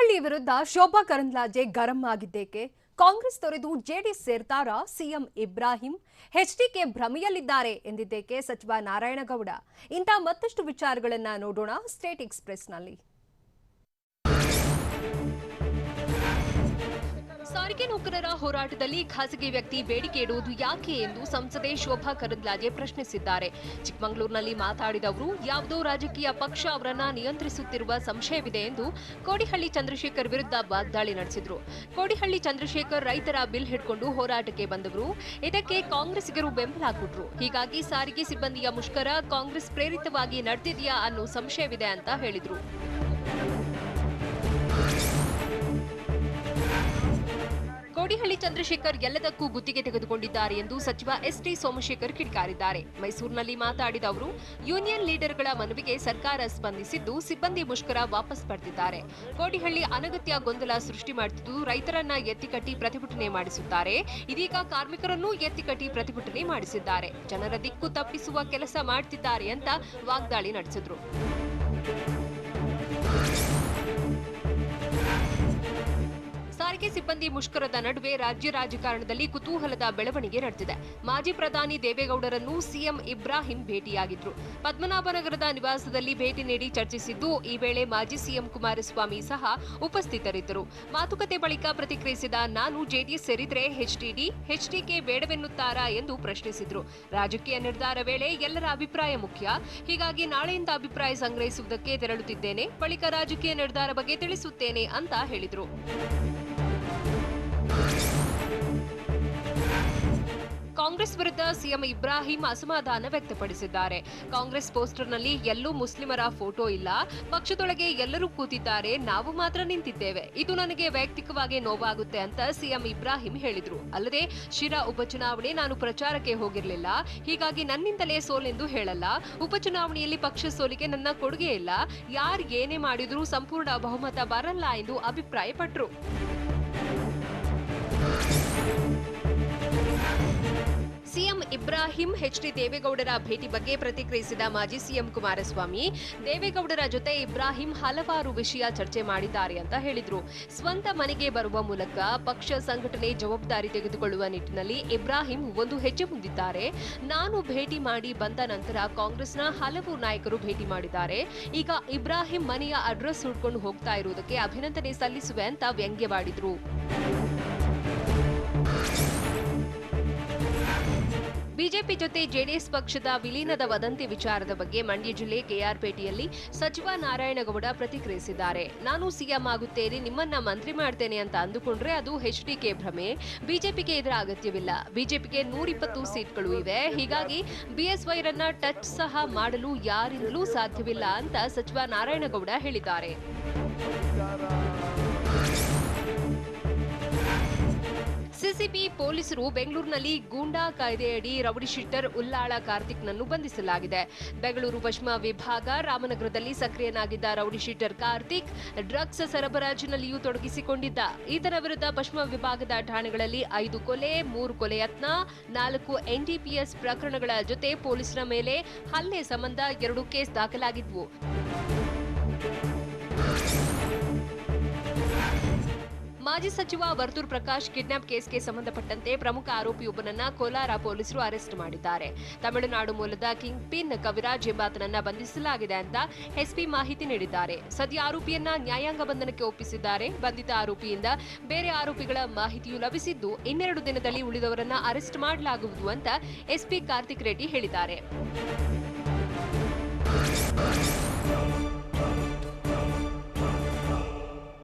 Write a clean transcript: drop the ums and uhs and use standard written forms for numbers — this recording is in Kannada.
ಕೋಡಿಹಳ್ಳಿ ವಿರುದ್ಧ ಶೋಭಾ ಕರಂದ್ಲಾಜೆ ಗರಂ ಆಗಿದ್ದೇಕೆ? ಕಾಂಗ್ರೆಸ್ ತೊರೆದು ಜೆಡಿಎಸ್ ಸೇರ್ತಾರಾ ಸಿಎಂ ಇಬ್ರಾಹಿಂ? ಎಚ್ಡಿಕೆ ಭ್ರಮೆಯಲ್ಲಿದ್ದಾರೆ ಎಂದಿದ್ದೇಕೆ ಸಚಿವ ನಾರಾಯಣಗೌಡ? ಇಂಥ ಮತ್ತಷ್ಟು ವಿಚಾರಗಳನ್ನ ನೋಡೋಣ ಸ್ಟೇಟ್ ಎಕ್ಸ್‌ಪ್ರೆಸ್‌ನಲ್ಲಿ. ಸಾರಿಗೆ ನೌಕರರ ಹೋರಾಟದಲ್ಲಿ ಖಾಸಗಿ ವ್ಯಕ್ತಿ ಬೇಡಿಕೆ ಇಡುವುದು ಯಾಕೆ ಎಂದು ಸಂಸದೆ ಶೋಭಾ ಕರಂದ್ಲಾಜೆ ಪ್ರಶ್ನಿಸಿದ್ದಾರೆ. ಚಿಕ್ಕಮಗಳೂರಿನಲ್ಲಿ ಮಾತಾಡಿದ ಅವರು, ಯಾವುದೋ ರಾಜಕೀಯ ಪಕ್ಷ ಅವರನ್ನ ನಿಯಂತ್ರಿಸುತ್ತಿರುವ ಸಂಶಯವಿದೆ ಎಂದು ಕೋಡಿಹಳ್ಳಿ ಚಂದ್ರಶೇಖರ್ ವಿರುದ್ಧ ವಾಗ್ದಾಳಿ ನಡೆಸಿದ್ರು. ಕೋಡಿಹಳ್ಳಿ ಚಂದ್ರಶೇಖರ್ ರೈತರ ಬಿಲ್ ಹಿಡ್ಕೊಂಡು ಹೋರಾಟಕ್ಕೆ ಬಂದವರು. ಇದಕ್ಕೆ ಕಾಂಗ್ರೆಸ್ಸಿಗರು ಬೆಂಬಲ ಕೊಟ್ರು. ಹೀಗಾಗಿ ಸಾರಿಗೆ ಸಿಬ್ಬಂದಿಯ ಮುಷ್ಕರ ಕಾಂಗ್ರೆಸ್ ಪ್ರೇರಿತವಾಗಿ ನಡೆದಿದೆಯಾ ಅನ್ನೋ ಸಂಶಯವಿದೆ ಅಂತ ಹೇಳಿದ್ರು. ಕೋಡಿಹಳ್ಳಿ ಚಂದ್ರಶೇಖರ್ ಎಲ್ಲದಕ್ಕೂ ಗುತ್ತಿಗೆ ತೆಗೆದುಕೊಂಡಿದ್ದಾರೆ ಎಂದು ಸಚಿವ ಎಸ್‌ಟಿ ಸೋಮಶೇಖರ್ ಕಿಡಿಕಾರಿದ್ದಾರೆ. ಮೈಸೂರಿನಲ್ಲಿ ಮಾತಾಡಿದ ಅವರು, ಯೂನಿಯನ್ ಲೀಡರ್ಗಳ ಮನವಿಗೆ ಸರ್ಕಾರ ಸ್ಪಂದಿಸಿದ್ದು ಸಿಬ್ಬಂದಿ ಮುಷ್ಕರ ವಾಪಸ್ ಪಡೆದಿದ್ದಾರೆ. ಕೋಡಿಹಳ್ಳಿ ಅನಗತ್ಯ ಗೊಂದಲ ಸೃಷ್ಟಿ ಮಾಡುತ್ತಿದ್ದು ರೈತರನ್ನ ಎತ್ತಿಕಟ್ಟಿ ಪ್ರತಿಭಟನೆ ಮಾಡಿಸುತ್ತಾರೆ. ಇದೀಗ ಕಾರ್ಮಿಕರನ್ನೂ ಎತ್ತಿಕಟ್ಟಿ ಪ್ರತಿಭಟನೆ ಮಾಡಿಸಿದ್ದಾರೆ. ಜನರ ದಿಕ್ಕು ತಪ್ಪಿಸುವ ಕೆಲಸ ಮಾಡುತ್ತಿದ್ದಾರೆ ಅಂತ ವಾಗ್ದಾಳಿ ನಡೆಸಿದ್ರು. ಸಾರಿಗೆ ಸಿಬ್ಬಂದಿ ಮುಷ್ಕರದ ನಡುವೆ ರಾಜ್ಯ ರಾಜಕಾರಣದಲ್ಲಿ ಕುತೂಹಲದ ಬೆಳವಣಿಗೆ ನಡೆದಿದೆ. ಮಾಜಿ ಪ್ರಧಾನಿ ದೇವೇಗೌಡರನ್ನು ಸಿಎಂ ಇಬ್ರಾಹಿಂ ಭೇಟಿಯಾಗಿದ್ರು. ಪದ್ಮನಾಭನಗರದ ನಿವಾಸದಲ್ಲಿ ಭೇಟಿ ನೀಡಿ ಚರ್ಚಿಸಿದ್ದು, ಈ ವೇಳೆ ಮಾಜಿ ಸಿಎಂ ಕುಮಾರಸ್ವಾಮಿ ಸಹ ಉಪಸ್ಥಿತರಿದ್ದರು. ಮಾತುಕತೆ ಬಳಿಕ ಪ್ರತಿಕ್ರಿಯಿಸಿದ ನಾನು ಜೆಡಿಎಸ್ ಸೇರಿದ್ರೆ ಎಚ್ಡಿಕೆ ಬೇಡವೆನ್ನುತ್ತಾರಾ ಎಂದು ಪ್ರಶ್ನಿಸಿದ್ರು. ರಾಜಕೀಯ ನಿರ್ಧಾರ ವೇಳೆ ಎಲ್ಲರ ಅಭಿಪ್ರಾಯ ಮುಖ್ಯ. ಹೀಗಾಗಿ ನಾಳೆಯಿಂದ ಅಭಿಪ್ರಾಯ ಸಂಗ್ರಹಿಸುವುದಕ್ಕೆ ತೆರಳುತ್ತಿದ್ದೇನೆ. ಬಳಿಕ ರಾಜಕೀಯ ನಿರ್ಧಾರ ಬಗ್ಗೆ ತಿಳಿಸುತ್ತೇನೆ ಅಂತ ಹೇಳಿದ್ರು. ಕಾಂಗ್ರೆಸ್ ವಿರುದ್ಧ ಸಿಎಂ ಇಬ್ರಾಹಿಂ ಅಸಮಾಧಾನ ವ್ಯಕ್ತಪಡಿಸಿದ್ದಾರೆ. ಕಾಂಗ್ರೆಸ್ ಪೋಸ್ಟರ್ನಲ್ಲಿ ಎಲ್ಲೂ ಮುಸ್ಲಿಮರ ಫೋಟೋ ಇಲ್ಲ. ಪಕ್ಷದೊಳಗೆ ಎಲ್ಲರೂ ಕೂತಿದ್ದಾರೆ, ನಾವು ಮಾತ್ರ ನಿಂತಿದ್ದೇವೆ. ಇದು ನನಗೆ ವೈಯಕ್ತಿಕವಾಗಿ ನೋವಾಗುತ್ತೆ ಅಂತ ಸಿಎಂ ಇಬ್ರಾಹಿಂ ಹೇಳಿದ್ರು. ಅಲ್ಲದೆ ಶಿರಾ ಉಪಚುನಾವಣೆ ನಾನು ಪ್ರಚಾರಕ್ಕೆ ಹೋಗಿರಲಿಲ್ಲ, ಹೀಗಾಗಿ ನನ್ನಿಂದಲೇ ಸೋಲೆಂದು ಹೇಳಲ್ಲ. ಉಪಚುನಾವಣೆಯಲ್ಲಿ ಪಕ್ಷ ಸೋಲಿಗೆ ನನ್ನ ಕೊಡುಗೆ ಇಲ್ಲ. ಯಾರು ಏನೇ ಮಾಡಿದ್ರೂ ಸಂಪೂರ್ಣ ಬಹುಮತ ಬರಲ್ಲ ಎಂದು ಅಭಿಪ್ರಾಯಪಟ್ಟರು. ಸಿಎಂ ಇಬ್ರಾಹಿಂ ಎಚ್ಡಿ ದೇವೇಗೌಡರ ಭೇಟಿ ಬಗ್ಗೆ ಪ್ರತಿಕ್ರಿಯಿಸಿದ ಮಾಜಿ ಸಿಎಂ ಕುಮಾರಸ್ವಾಮಿ, ದೇವೇಗೌಡರ ಜೊತೆ ಇಬ್ರಾಹಿಂ ಹಲವಾರು ವಿಷಯ ಚರ್ಚೆ ಮಾಡಿದ್ದಾರೆ ಅಂತ ಹೇಳಿದ್ರು. ಸ್ವಂತ ಮನೆಗೆ ಬರುವ ಮೂಲಕ ಪಕ್ಷ ಸಂಘಟನೆ ಜವಾಬ್ದಾರಿ ತೆಗೆದುಕೊಳ್ಳುವ ನಿಟ್ಟಿನಲ್ಲಿ ಇಬ್ರಾಹಿಂ ಒಂದು ಹೆಜ್ಜೆ ಮುಂದಿದ್ದಾರೆ. ನಾನು ಭೇಟಿ ಮಾಡಿ ಬಂದ ನಂತರ ಕಾಂಗ್ರೆಸ್ನ ಹಲವು ನಾಯಕರು ಭೇಟಿ ಮಾಡಿದ್ದಾರೆ. ಈಗ ಇಬ್ರಾಹಿಂ ಮನೆಯ ಅಡ್ರೆಸ್ ಹುಡ್ಕೊಂಡು ಹೋಗ್ತಾ ಇರುವುದಕ್ಕೆ ಅಭಿನಂದನೆ ಸಲ್ಲಿಸುವೆ ಅಂತ ವ್ಯಂಗ್ಯವಾಡಿದ್ರು. ಬಿಜೆಪಿ ಜೊತೆ ಜೆಡಿಎಸ್ ಪಕ್ಷದ ವಿಲೀನದ ವದಂತಿ ವಿಚಾರದ ಬಗ್ಗೆ ಮಂಡ್ಯ ಜಿಲ್ಲೆ ಕೆಆರ್ಪೇಟೆಯಲ್ಲಿ ಸಚಿವ ನಾರಾಯಣಗೌಡ ಪ್ರತಿಕ್ರಿಯಿಸಿದ್ದಾರೆ. ನಾನು ಸಿಎಂ ಆಗುತ್ತೇನೆ, ನಿಮ್ಮನ್ನ ಮಂತ್ರಿ ಮಾಡ್ತೇನೆ ಅಂತ ಅಂದುಕೊಂಡ್ರೆ ಅದು ಎಚ್ಡಿಕೆ ಭ್ರಮೆ. ಬಿಜೆಪಿಗೆ ಇದರ ಅಗತ್ಯವಿಲ್ಲ. ಬಿಜೆಪಿಗೆ 120 ಸೀಟ್ಗಳು ಇವೆ. ಹೀಗಾಗಿ ಬಿಎಸ್ವೈರನ್ನ ಟಚ್ ಸಹ ಮಾಡಲು ಯಾರಿಂದಲೂ ಸಾಧ್ಯವಿಲ್ಲ ಅಂತ ಸಚಿವ ನಾರಾಯಣಗೌಡ ಹೇಳಿದ್ದಾರೆ. ಸಿಸಿಬಿ ಪೊಲೀಸರು ಬೆಂಗಳೂರಿನಲ್ಲಿ ಗೂಂಡಾ ಕಾಯ್ದೆಯಡಿ ರೌಡಿಶೀಟರ್ ಉಲ್ಲಾಳ ಕಾರ್ತಿಕ್ನನ್ನು ಬಂಧಿಸಲಾಗಿದೆ. ಬೆಂಗಳೂರು ಪಶ್ಚಿಮ ವಿಭಾಗ ರಾಮನಗರದಲ್ಲಿ ಸಕ್ರಿಯನಾಗಿದ್ದ ರೌಡಿಶೀಟರ್ ಕಾರ್ತಿಕ್ ಡ್ರಗ್ಸ್ ಸರಬರಾಜಿನಲ್ಲಿಯೂ ತೊಡಗಿಸಿಕೊಂಡಿದ್ದ. ಈತನ ವಿರುದ್ಧ ಪಶ್ಚಿಮ ವಿಭಾಗದ ಠಾಣೆಗಳಲ್ಲಿ 5 ಕೊಲೆ, 3 ಕೊಲೆ ಯತ್ನ, 4 ಎನ್ಡಿಪಿಎಸ್ ಪ್ರಕರಣಗಳ ಜೊತೆ ಪೊಲೀಸರ ಮೇಲೆ ಹಲ್ಲೆ ಸಂಬಂಧ 2 ಕೇಸ್ ದಾಖಲಾಗಿದ್ವು. ಮಾಜಿ ಸಚಿವ ವರ್ತೂರ್ ಪ್ರಕಾಶ್ ಕಿಡ್ನಾಪ್ ಕೇಸ್ಗೆ ಸಂಬಂಧಪಟ್ಟಂತೆ ಪ್ರಮುಖ ಆರೋಪಿಯೊಬ್ಬನನ್ನ ಕೋಲಾರ ಪೊಲೀಸರು ಅರೆಸ್ಟ್ ಮಾಡಿದ್ದಾರೆ. ತಮಿಳುನಾಡು ಮೂಲದ ಕಿಂಗ್ ಪಿನ್ ಕವಿರಾಜ್ ಎಂಬಾತನನ್ನ ಬಂಧಿಸಲಾಗಿದೆ ಅಂತ ಎಸ್ಪಿ ಮಾಹಿತಿ ನೀಡಿದ್ದಾರೆ. ಸದ್ಯ ಆರೋಪಿಯನ್ನ ನ್ಯಾಯಾಂಗ ಬಂಧನಕ್ಕೆ ಒಪ್ಪಿಸಿದ್ದಾರೆ. ಬಂಧಿತ ಆರೋಪಿಯಿಂದ ಬೇರೆ ಆರೋಪಿಗಳ ಮಾಹಿತಿಯೂ ಲಭಿಸಿದ್ದು, 2 ದಿನದಲ್ಲಿ ಉಳಿದವರನ್ನ ಅರೆಸ್ಟ್ ಮಾಡಲಾಗುವುದು ಅಂತ ಎಸ್ಪಿ ಕಾರ್ತಿಕ್ ರೆಡ್ಡಿ ಹೇಳಿದ್ದಾರೆ.